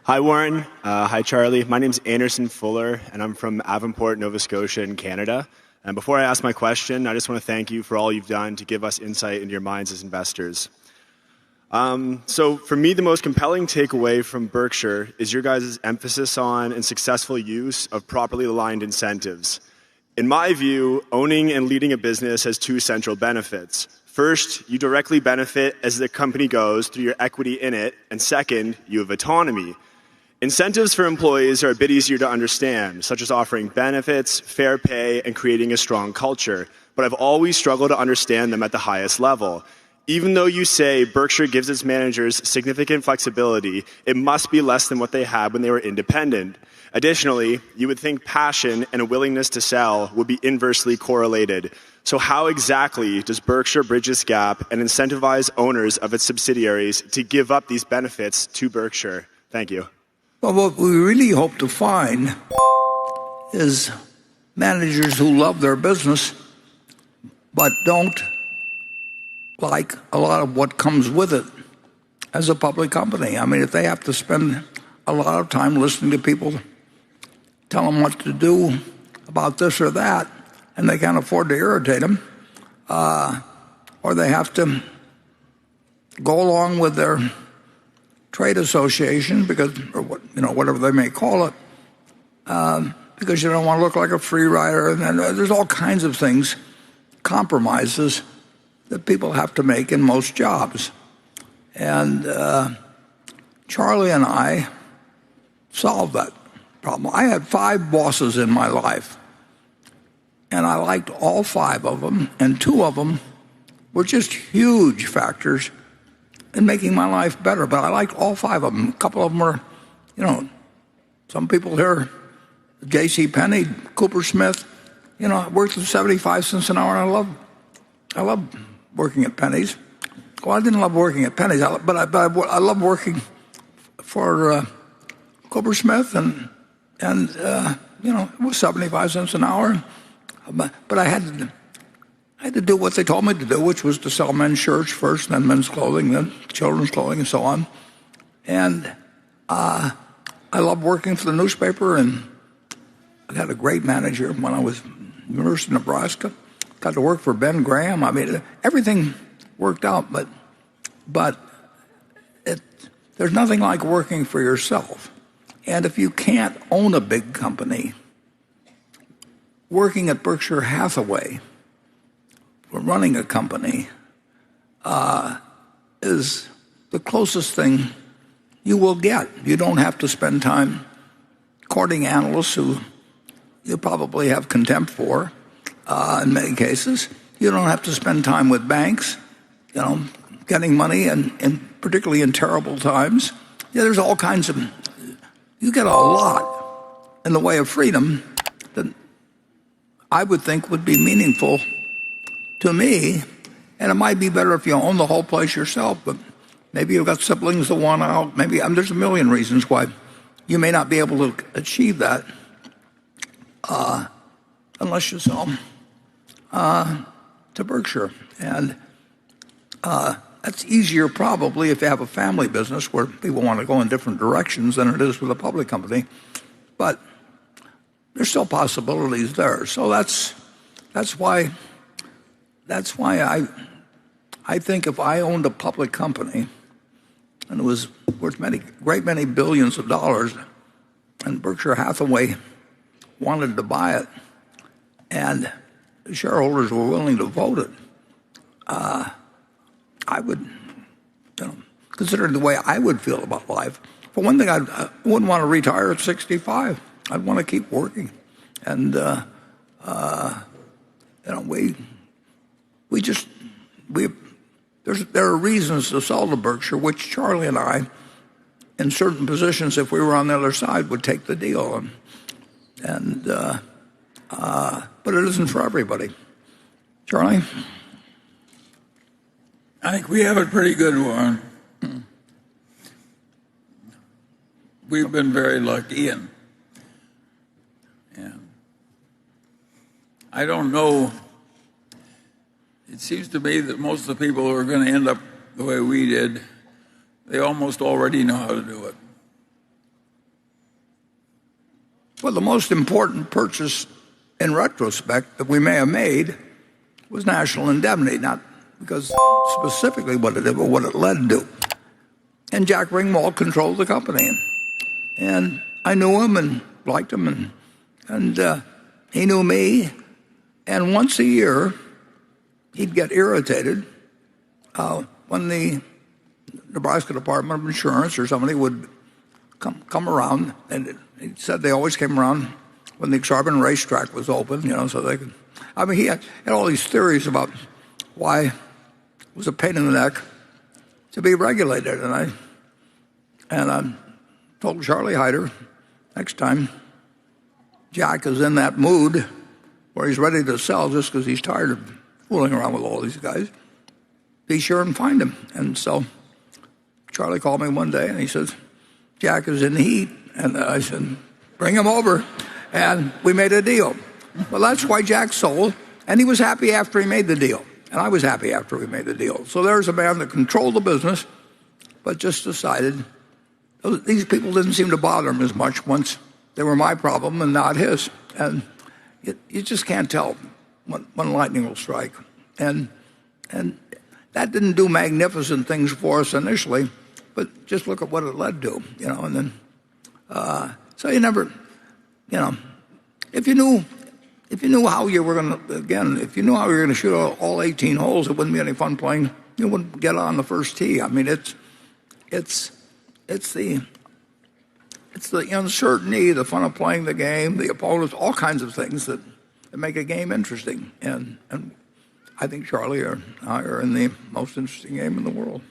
Hi, Warren. Hi, Charlie. My name's Anderson Fuller, and I'm from Avonport, Nova Scotia in Canada. And before I ask my question, I just want to thank you for all you've done to give us insight into your minds as investors. So for me, the most compelling takeaway from Berkshire is your guys' emphasis on and successful use of properly aligned incentives. In my view, owning and leading a business has two central benefits. First, you directly benefit as the company goes through your equity in it, and second, you have autonomy. Incentives for employees are a bit easier to understand, such as offering benefits, fair pay, and creating a strong culture, but I've always struggled to understand them at the highest level. Even though you say Berkshire gives its managers significant flexibility, it must be less than what they had when they were independent. Additionally, you would think passion and a willingness to sell would be inversely correlated. So how exactly does Berkshire bridge this gap and incentivize owners of its subsidiaries to give up these benefits to Berkshire? Thank you. Well, what we really hope to find is managers who love their business but don't like a lot of what comes with it as a public company. I mean, if they have to spend a lot of time listening to people tell them what to do about this or that, and they can't afford to irritate them, or they have to go along with their trade association because, or whatever they may call it, because you don't want to look like a free rider, and there's all kinds of things, compromises that people have to make in most jobs. And Charlie and I solved that problem. I had 5 bosses in my life, and I liked all 5 of them, and 2 of them were just huge factors in making my life better. But I liked all 5 of them. A couple of them were, some people here, J.C. Penney, Cooper Smith, I worked at 75 cents an hour, and I love working at Penny's. Well, I didn't love working at Penny's, but I love working for Cooper Smith, and it was 75 cents an hour. But I had to do what they told me to do, which was to sell men's shirts first, then men's clothing, then children's clothing, and so on. And I loved working for the newspaper, and I had a great manager when I was at University of Nebraska. Got to work for Ben Graham. I mean, everything worked out, but there's nothing like working for yourself. And if you can't own a big company, working at Berkshire Hathaway, or running a company, is the closest thing you will get. You don't have to spend time courting analysts who you probably have contempt for. In many cases, you don't have to spend time with banks, getting money, and particularly in terrible times. There's all kinds of, you get a lot in the way of freedom that I would think would be meaningful to me, and it might be better if you own the whole place yourself, but maybe you've got siblings that want out. Maybe there's a million reasons why you may not be able to achieve that unless you sell to Berkshire. And that's easier probably if you have a family business where people want to go in different directions than it is with a public company. But there's still possibilities there. So that's why I think if I owned a public company and it was worth great many billions of dollars, and Berkshire Hathaway wanted to buy it, and the shareholders were willing to vote it, I would, considering the way I would feel about life, for one thing, I wouldn't want to retire at 65. I'd want to keep working. And, there are reasons to sell to Berkshire, which Charlie and I, in certain positions, if we were on the other side, would take the deal. But it isn't for everybody. Charlie? I think we have it pretty good, Warren. We've been very lucky, and I don't know. It seems to me that most of the people who are going to end up the way we did, they almost already know how to do it. Well, the most important purchase in retrospect that we may have made was National Indemnity, not because specifically what it did, but what it led to. And Jack Ringwald controlled the company. And I knew him and liked him, and he knew me. And once a year, he'd get irritated when the Nebraska Department of Insurance or somebody would come around, and he said they always came around when the Exarban racetrack was open, so they could. I mean, he had all these theories about why it was a pain in the neck to be regulated, and I told Charlie Hyder, next time Jack is in that mood where he's ready to sell just because he's tired of fooling around with all these guys, be sure and find him. And so Charlie called me one day and he says, Jack is in heat. And I said, bring him over. And we made a deal. Well, that's why Jack sold. And he was happy after he made the deal. And I was happy after we made the deal. So there's a man that controlled the business, but just decided these people didn't seem to bother him as much once they were my problem and not his. And you just can't tell when lightning will strike. And that didn't do magnificent things for us initially, but just look at what it led to, and then, so you never, if you knew how you were going to shoot all 18 holes, it wouldn't be any fun playing. You wouldn't get on the first tee. I mean, it's the uncertainty, the fun of playing the game, the opponents, all kinds of things that make a game interesting. And I think Charlie and I are in the most interesting game in the world.